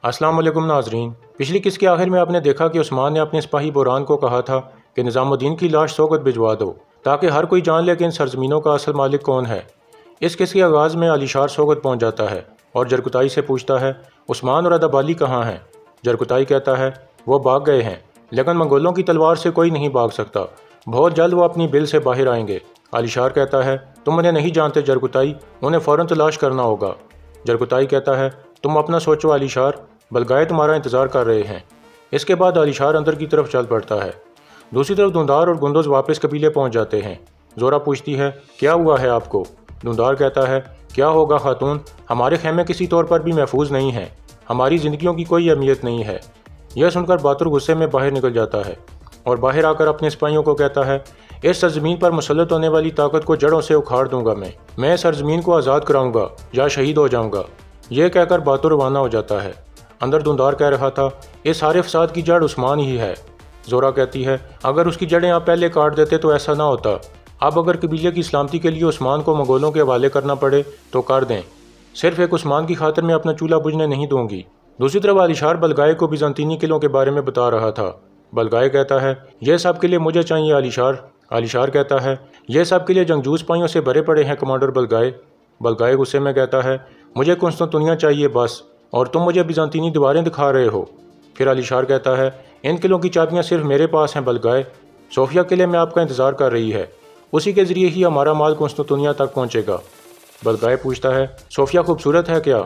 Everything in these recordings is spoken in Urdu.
السلام علیکم ناظرین، پچھلی قسط کے آخر میں آپ نے دیکھا کہ عثمان نے اپنے سپاہی بوران کو کہا تھا کہ نظام الدین کی لاش سوگت بھجوا دو تاکہ ہر کوئی جان لے کہ ان سرزمینوں کا اصل مالک کون ہے۔ اس قسط کے آغاز میں علی شار سوگت پہنچ جاتا ہے اور جرکتائی سے پوچھتا ہے عثمان اور ادابالی کہاں ہیں؟ جرکتائی کہتا ہے وہ بھاگ گئے ہیں، لیکن منگولوں کی تلوار سے کوئی نہیں بھاگ سکتا، بہت جلد وہ اپنی بل سے باہر آئیں گے۔ علی شار کہتا ہے تم انہیں نہیں جانتے جرکتائی، انہیں فوراً تلاش کرنا ہوگا۔ جرکتائی کہتا ہے تم اپنا سوچو علی شار، بلگائے تمہارا انتظار کر رہے ہیں۔ اس کے بعد علی شار اندر کی طرف چل پڑتا ہے۔ دوسری طرف دھندار اور گندوز واپس قبیلے پہنچ جاتے ہیں۔ زورا پوچھتی ہے کیا ہوا ہے آپ کو؟ دھندار کہتا ہے کیا ہوگا خاتون، ہمارے خیمے کسی طور پر بھی محفوظ نہیں ہیں، ہماری زندگیوں کی کوئی اہمیت نہیں ہے۔ یہ سن کر باتر غصے میں باہر نکل جاتا ہے اور باہر آ کر اپنے سپاہیوں کو کہتا ہے اس سرزمین پر مسلط ہونے والی طاقت کو جڑوں سے اکھاڑ دوں گا، میں سرزمین کو آزاد کراؤں گا یا شہید ہو جاؤں گا۔ یہ کہہ کر باتر روانہ ہو جاتا ہے۔ اندر دھندار کہہ رہا تھا اس سارے فساد کی جڑ عثمان ہی ہے۔ زورا کہتی ہے اگر اس کی جڑیں آپ پہلے کاٹ دیتے تو ایسا نہ ہوتا۔ اب اگر قبیلے کی سلامتی کے لیے عثمان کو منگولوں کے حوالے کرنا پڑے تو کر دیں، صرف ایک عثمان کی خاطر میں اپنا چولہا بجھنے نہیں دوں گی۔ دوسری طرف علی شار بلگائے کو بیزنطینی قلعوں کے بارے میں بتا رہا تھا۔ بلگائے کہتا ہے یہ سب قلعے مجھے چاہیے علی شار۔ علی شار کہتا ہے یہ سب قلعے جنگجو سپاہیوں سے بھرے پڑے ہیں کمانڈر بلگائے۔ بلگائے غصے میں کہتا ہے مجھے قسطنطنیہ چاہیے بس، اور تم مجھے بیزنطینی دیواریں دکھا رہے ہو۔ پھر علی شار کہتا ہے ان قلعوں کی چابیاں صرف میرے پاس ہیں بلگائے، صوفیہ قلعے میں آپ کا انتظار کر رہی ہے، اسی کے ذریعے ہی ہمارا مال قسطنطنیہ تک پہنچے گا۔ بلگائے پوچھتا ہے صوفیہ خوبصورت ہے کیا؟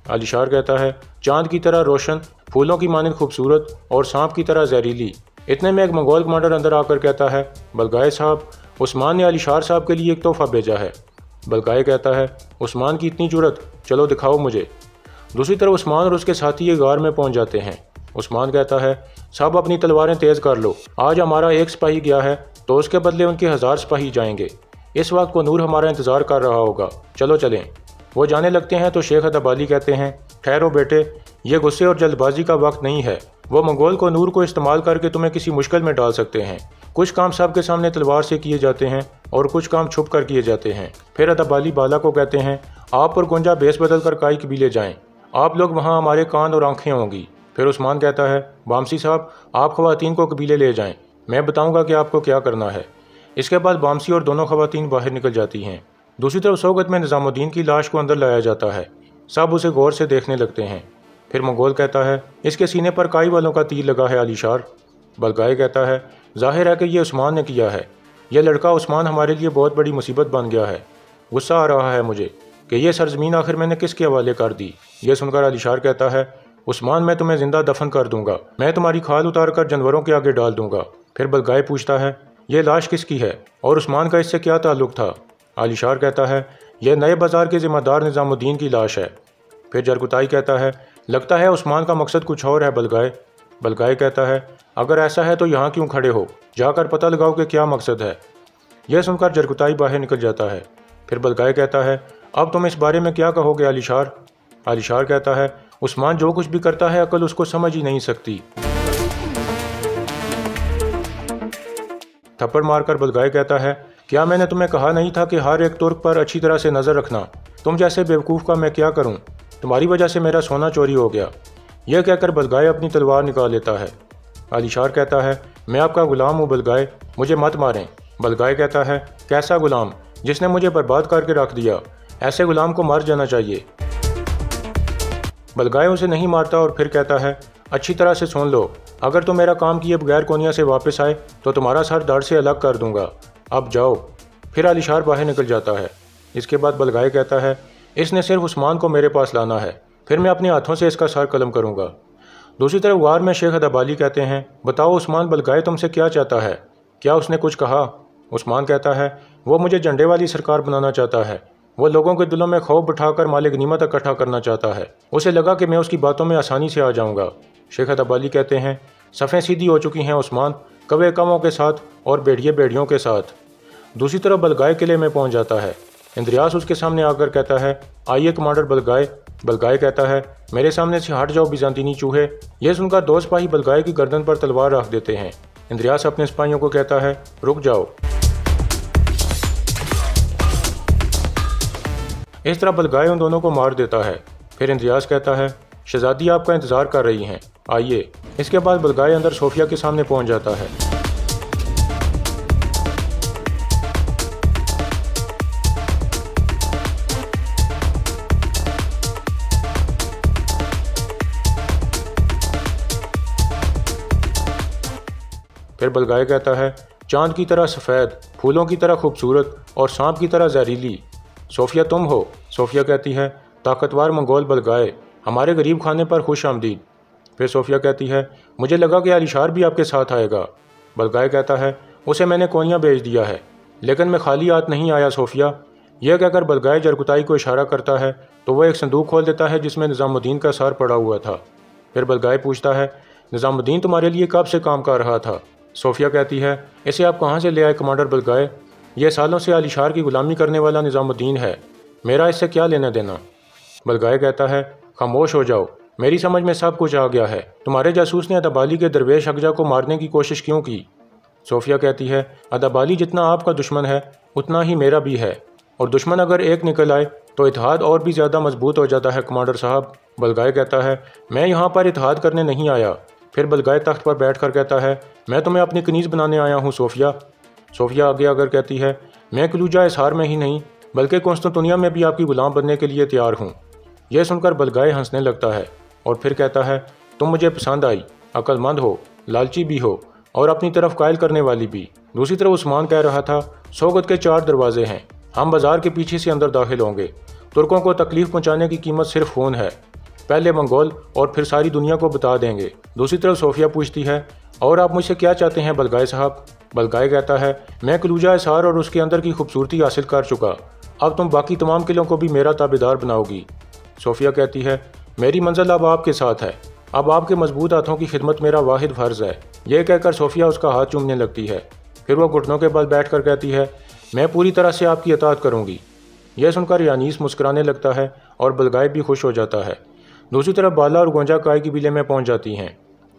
علی شار کہتا ہے چاند کی طرح روشن، پھولوں کی مانند خوبصورت اور سانپ کی طرح زہریلی۔ اتنے میں ایک منگول کمانڈر اندر آ کر کہتا ہے بلگائے صاحب، عثمان نے علی شار صاحب کے لیے ایک تحفہ بھیجا ہے۔ بلگائے کہتا ہے عثمان کی اتنی جرأت، چلو دکھاؤ مجھے۔ دوسری طرف عثمان اور اس کے ساتھی ایک غار میں پہنچ جاتے ہیں۔ عثمان کہتا ہے سب اپنی تلواریں تیز کر لو، آج ہمارا ایک سپاہی گیا ہے تو اس کے بدلے ان کے 1000 سپاہی جائیں گے، اس وقت وہ نور ہمارا انتظار کر رہا ہوگا، چلو چلیں۔ وہ جانے لگتے ہیں تو شیخ ادابالی کہتے ہیں ٹھہرو بیٹے، یہ غصے اور جلد بازی کا وقت نہیں ہے، وہ منگول کو نور کو استعمال کر کے تمہیں کسی مشکل میں ڈال سکتے ہیں۔ کچھ کام سب کے سامنے تلوار سے کیے جاتے ہیں اور کچھ کام چھپ کر کیے جاتے ہیں۔ پھر ادابالی بالا کو کہتے ہیں آپ اور گنجا بیس بدل کر کائی قبیلے جائیں، آپ لوگ وہاں ہمارے کان اور آنکھیں ہوں گی۔ پھر عثمان کہتا ہے بامسی صاحب آپ خواتین کو قبیلے لے جائیں، میں بتاؤں گا کہ آپ کو کیا کرنا ہے۔ اس کے بعد بامسی اور دونوں خواتین باہر نکل جاتی ہیں۔ دوسری طرف سوگت میں نظام الدین کی لاش کو اندر لایا جاتا ہے، سب اسے غور سے دیکھنے لگتے ہیں۔ پھر منگول کہتا ہے اس کے سینے پر کائی والوں کا تیر لگا ہے علی شار۔ بلگائے کہتا ہے ظاہر ہے کہ یہ عثمان نے کیا ہے، یہ لڑکا عثمان ہمارے لیے بہت بڑی مصیبت بن گیا ہے، غصہ آ رہا ہے مجھے کہ یہ سرزمین آخر میں نے کس کے حوالے کر دی۔ یہ سن کر علی شار کہتا ہے عثمان میں تمہیں زندہ دفن کر دوں گا، میں تمہاری کھال اتار کر جانوروں کے آگے ڈال دوں گا۔ پھر بلگائے پوچھتا ہے یہ لاش کس کی ہے اور عثمان کا اس سے کیا تعلق تھا؟ علی شار کہتا ہے یہ نئے بازار کے ذمہ دار نظام الدین کی لاش ہے۔ پھر جرکتائی کہتا ہے لگتا ہے عثمان کا مقصد کچھ اور ہے بلگائے۔ بلگائے کہتا ہے اگر ایسا ہے تو یہاں کیوں کھڑے ہو، جا کر پتہ لگاؤ کہ کیا مقصد ہے۔ یہ سن کر جرکتائی باہر نکل جاتا ہے۔ پھر بلگائے کہتا ہے اب تم اس بارے میں کیا کہو گے علی شار؟ علی شار کہتا ہے عثمان جو کچھ بھی کرتا ہے عقل اس کو سمجھ ہی نہیں سکتی۔ تھپڑ مار کر بلگائے کہتا ہے کیا میں نے تمہیں کہا نہیں تھا کہ ہر ایک ترک پر اچھی طرح سے نظر رکھنا؟ تم جیسے بیوقوف کا میں کیا کروں، تمہاری وجہ سے میرا سونا چوری ہو گیا۔ یہ کہہ کر بلگائے اپنی تلوار نکال لیتا ہے۔ علی شار کہتا ہے میں آپ کا غلام ہوں بلگائے، مجھے مت ماریں۔ بلگائے کہتا ہے کیسا غلام، جس نے مجھے برباد کر کے رکھ دیا، ایسے غلام کو مر جانا چاہیے۔ بلگائے اسے نہیں مارتا اور پھر کہتا ہے اچھی طرح سے سن لو، اگر تم میرا کام کیے بغیر کونیا سے واپس آئے تو تمہارا سر دھڑ سے الگ کر دوں گا، اب جاؤ۔ پھر علی شار باہر نکل جاتا ہے۔ اس کے بعد بلگائے کہتا ہے اس نے صرف عثمان کو میرے پاس لانا ہے، پھر میں اپنے ہاتھوں سے اس کا سر قلم کروں گا۔ دوسری طرف غار میں شیخ ادابالی کہتے ہیں بتاؤ عثمان بلگائے تم سے کیا چاہتا ہے، کیا اس نے کچھ کہا؟ عثمان کہتا ہے وہ مجھے جھنڈے والی سرکار بنانا چاہتا ہے، وہ لوگوں کے دلوں میں خوف بٹھا کر مال غنیمت اکٹھا کرنا چاہتا ہے، اسے لگا کہ میں اس کی باتوں میں آسانی سے آ جاؤں گا۔ شیخ ادابالی کہتے ہیں صفیں سیدھی ہو چکی ہیں عثمان، کوے کموں کے ساتھ اور بھیڑیے بھیڑیوں کے ساتھ۔ دوسری طرف بلگائے قلعے میں پہنچ جاتا ہے۔ اندریاس اس کے سامنے آ کر کہتا ہے آئیے کمانڈر بلگائے۔ بلگائے کہتا ہے میرے سامنے سے ہٹ جاؤ بیزنطینی چوہے۔ یہ سن کر دو سپاہی بلگائے کی گردن پر تلوار رکھ دیتے ہیں۔ اندریاس اپنے سپاہیوں کو کہتا ہے رک جاؤ۔ اس طرح بلگائے ان دونوں کو مار دیتا ہے۔ پھر اندریاس کہتا ہے شہزادی آپ کا انتظار کر رہی ہیں، آئیے۔ اس کے بعد بلگائے اندر صوفیہ کے سامنے پہنچ جاتا ہے۔ پھر بلگائے کہتا ہے، چاند کی طرح سفید، پھولوں کی طرح خوبصورت اور سانپ کی طرح زہریلی صوفیہ تم ہو۔ صوفیہ کہتی ہے، طاقتور منگول بلگائے، ہمارے غریب خانے پر خوش آمدید۔ پھر صوفیہ کہتی ہے، مجھے لگا کہ علیشار بھی آپ کے ساتھ آئے گا۔ بلگائے کہتا ہے، اسے میں نے کونیا بھیج دیا ہے، لیکن میں خالی ہاتھ نہیں آیا صوفیہ۔ یہ کہہ کر بلگائے جرگتائی کو اشارہ کرتا ہے تو وہ ایک صندوق کھول دیتا ہے جس میں نظام الدین کا سار پڑا ہوا تھا۔ پھر بلگائے پوچھتا ہے، نظام الدین تمہارے لیے کب سے کام کر رہا تھا؟ صوفیہ کہتی ہے، اسے آپ کہاں سے لے آئے کمانڈر بلگائے؟ یہ سالوں سے علیشار کی غلامی کرنے والا نظام الدین ہے، میرا اس سے کیا لینا دینا؟ بلگائے کہتا ہے، خاموش ہو جاؤ، میری سمجھ میں سب کچھ آ گیا ہے۔ تمہارے جاسوس نے ادابالی کے درویش اقجا کو مارنے کی کوشش کیوں کی؟ صوفیہ کہتی ہے، ادابالی جتنا آپ کا دشمن ہے اتنا ہی میرا بھی ہے، اور دشمن اگر ایک نکل آئے تو اتحاد اور بھی زیادہ مضبوط ہو جاتا ہے کمانڈر صاحب۔ بلگائے کہتا ہے، میں یہاں پر اتحاد کرنے نہیں آیا۔ پھر بلگائے تخت پر بیٹھ کر کہتا ہے، میں تمہیں اپنی کنیز بنانے آیا ہوں صوفیہ۔ صوفیہ آگے اگر کہتی ہے، میں کلوجہ اسہار میں ہی نہیں بلکہ قسطنطنیہ میں بھی آپ کی غلام بننے کے لیے تیار ہوں۔ یہ سن کر بلگائے ہنسنے لگتا ہے اور پھر کہتا ہے، تم مجھے پسند آئی، عقل مند ہو، لالچی بھی ہو اور اپنی طرف قائل کرنے والی بھی۔ دوسری طرف عثمان کہہ رہا تھا، سوگت کے 4 دروازے ہیں، ہم بازار کے پیچھے سے اندر داخل ہوں گے۔ ترکوں کو تکلیف پہنچانے کی قیمت صرف خون ہے، پہلے منگول اور پھر ساری دنیا کو بتا دیں گے۔ دوسری طرف صوفیہ پوچھتی ہے، اور آپ مجھ سے کیا چاہتے ہیں بلگائے صاحب؟ بلگائے کہتا ہے، میں کلوجہ اسہار اور اس کے اندر کی خوبصورتی حاصل کر چکا، اب تم باقی تمام قلعوں کو بھی میرا تابعدار بناؤ گی۔ صوفیہ کہتی ہے، میری منزل اب آپ کے ساتھ ہے، اب آپ کے مضبوط ہاتھوں کی خدمت میرا واحد فرض ہے۔ یہ کہہ کر صوفیہ اس کا ہاتھ چومنے لگتی ہے، پھر وہ گھٹنوں کے بل بیٹھ کر کہتی ہے، میں پوری طرح سے آپ کی اطاعت کروں گی۔ یہ سن کر یانیس مسکرانے لگتا ہے اور بلگائے بھی خوش ہو جاتا ہے۔ دوسری طرف بالا اور گونجا کائے کی بیلے میں پہنچ جاتی ہیں۔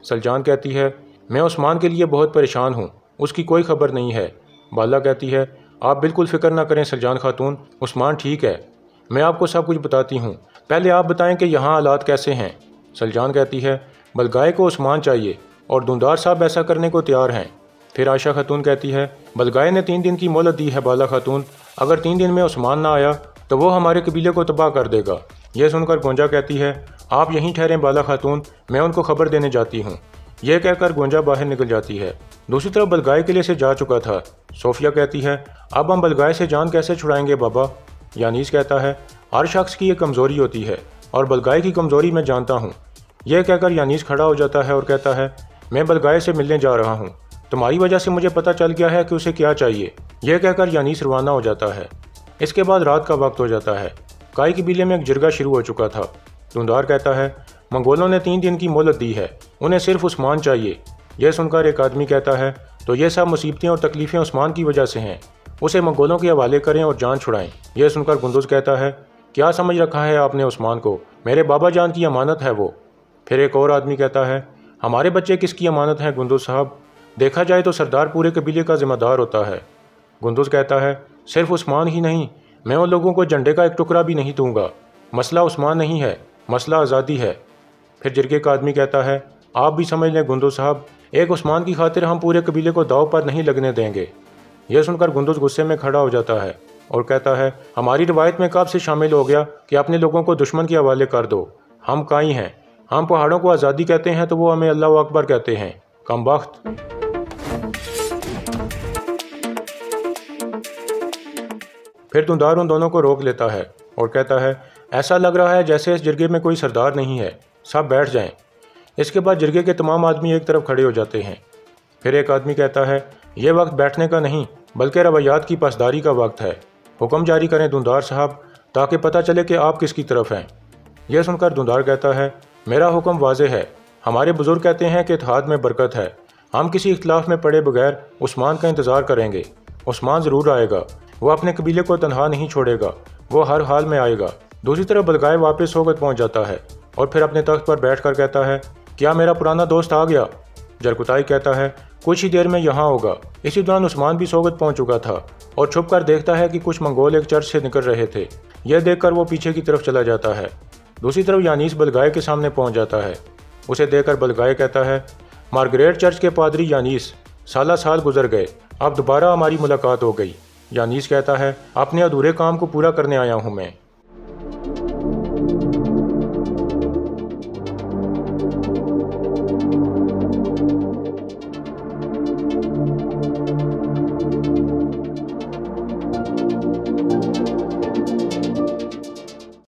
سلجان کہتی ہے، میں عثمان کے لیے بہت پریشان ہوں، اس کی کوئی خبر نہیں ہے۔ بالا کہتی ہے، آپ بالکل فکر نہ کریں سلجان خاتون، عثمان ٹھیک ہے، میں آپ کو سب کچھ بتاتی ہوں، پہلے آپ بتائیں کہ یہاں حالات کیسے ہیں؟ سلجان کہتی ہے، بلگائے کو عثمان چاہیے اور دوندار صاحب ایسا کرنے کو تیار ہیں۔ پھر عائشہ خاتون کہتی ہے، بلگائے نے 3 دن کی مہلت دی ہے بالا خاتون، اگر 3 دن میں عثمان نہ آیا تو وہ ہمارے قبیلے کو تباہ کر دے گا۔ یہ سن کر گونجا کہتی ہے، آپ یہیں ٹھہریں بالا خاتون، میں ان کو خبر دینے جاتی ہوں۔ یہ کہہ کر گونجا باہر نکل جاتی ہے۔ دوسری طرف بلگائے قلعے سے جا چکا تھا۔ صوفیہ کہتی ہے، اب ہم بلگائے سے جان کیسے چھڑائیں گے بابا؟ یانیس کہتا ہے، ہر شخص کی ایک کمزوری ہوتی ہے اور بلگائے کی کمزوری میں جانتا ہوں۔ یہ کہہ کر یانیس کھڑا ہو جاتا ہے اور کہتا ہے، میں بلگائے سے ملنے جا رہا ہوں، تمہاری وجہ سے مجھے پتہ چل گیا ہے کہ اسے کیا چاہیے۔ یہ کہہ کر یانیس روانہ ہو جاتا ہے۔ اس کے بعد رات کا وقت ہو جاتا ہے۔ کائی قبیلے میں ایک جرگہ شروع ہو چکا تھا۔ دوندار کہتا ہے، منگولوں نے 3 دن کی مہلت دی ہے، انہیں صرف عثمان چاہیے۔ یہ سن کر ایک آدمی کہتا ہے، تو یہ سب مصیبتیں اور تکلیفیں عثمان کی وجہ سے ہیں، اسے منگولوں کے حوالے کریں اور جان چھڑائیں۔ یہ سن کر گندز کہتا ہے، کیا سمجھ رکھا ہے آپ نے عثمان کو؟ میرے بابا جان کی امانت ہے وہ۔ پھر ایک اور آدمی کہتا ہے، ہمارے بچے کس کی امانت ہیں گندز صاحب؟ دیکھا جائے تو سردار پورے قبیلے کا ذمہ دار ہوتا ہے۔ گندز کہتا ہے، صرف عثمان ہی نہیں، میں ان لوگوں کو جھنڈے کا ایک ٹکڑا بھی نہیں دوں گا۔ مسئلہ عثمان نہیں ہے، مسئلہ آزادی ہے۔ پھر جرگے کا آدمی کہتا ہے، آپ بھی سمجھ لیں گندز صاحب، ایک عثمان کی خاطر ہم پورے قبیلے کو داؤ پر نہیں لگنے دیں گے۔ یہ سن کر گندز غصے میں کھڑا ہو جاتا ہے اور کہتا ہے، ہماری روایت میں کب سے شامل ہو گیا کہ اپنے لوگوں کو دشمن کے حوالے کر دو؟ ہم کائی ہیں، ہم پہاڑوں کو آزادی کہتے ہیں تو وہ ہمیں اللہ اکبر کہتے ہیں، کم بخت۔ پھر دوندار ان دونوں کو روک لیتا ہے اور کہتا ہے، ایسا لگ رہا ہے جیسے اس جرگے میں کوئی سردار نہیں ہے، سب بیٹھ جائیں۔ اس کے بعد جرگے کے تمام آدمی ایک طرف کھڑے ہو جاتے ہیں۔ پھر ایک آدمی کہتا ہے، یہ وقت بیٹھنے کا نہیں بلکہ روایات کی پاسداری کا وقت ہے، حکم جاری کریں دوندار صاحب تاکہ پتہ چلے کہ آپ کس کی طرف ہیں۔ یہ سن کر دوندار کہتا ہے، میرا حکم واضح ہے، ہمارے بزرگ کہتے ہیں کہ اتحاد میں برکت ہے، ہم کسی اختلاف میں پڑے بغیر عثمان کا انتظار کریں گے۔ عثمان ضرور آئے گا، وہ اپنے قبیلے کو تنہا نہیں چھوڑے گا، وہ ہر حال میں آئے گا۔ دوسری طرف بلگائے واپس سوگت پہنچ جاتا ہے اور پھر اپنے تخت پر بیٹھ کر کہتا ہے، کیا میرا پرانا دوست آ گیا؟ جرکتائی کہتا ہے، کچھ ہی دیر میں یہاں ہوگا۔ اسی دوران عثمان بھی سوگت پہنچ چکا تھا اور چھپ کر دیکھتا ہے کہ کچھ منگول ایک چرچ سے نکل رہے تھے۔ یہ دیکھ کر وہ پیچھے کی طرف چلا جاتا ہے۔ دوسری طرف یانیس بلگائے کے سامنے پہنچ جاتا ہے۔ اسے دیکھ کر بلگائے کہتا ہے، مارگریٹ چرچ کے پادری یانیس، سالہ سال گزر گئے، اب دوبارہ ہماری ملاقات ہو گئی۔ یانیس کہتا ہے، اپنے ادھورے کام کو پورا کرنے آیا ہوں میں۔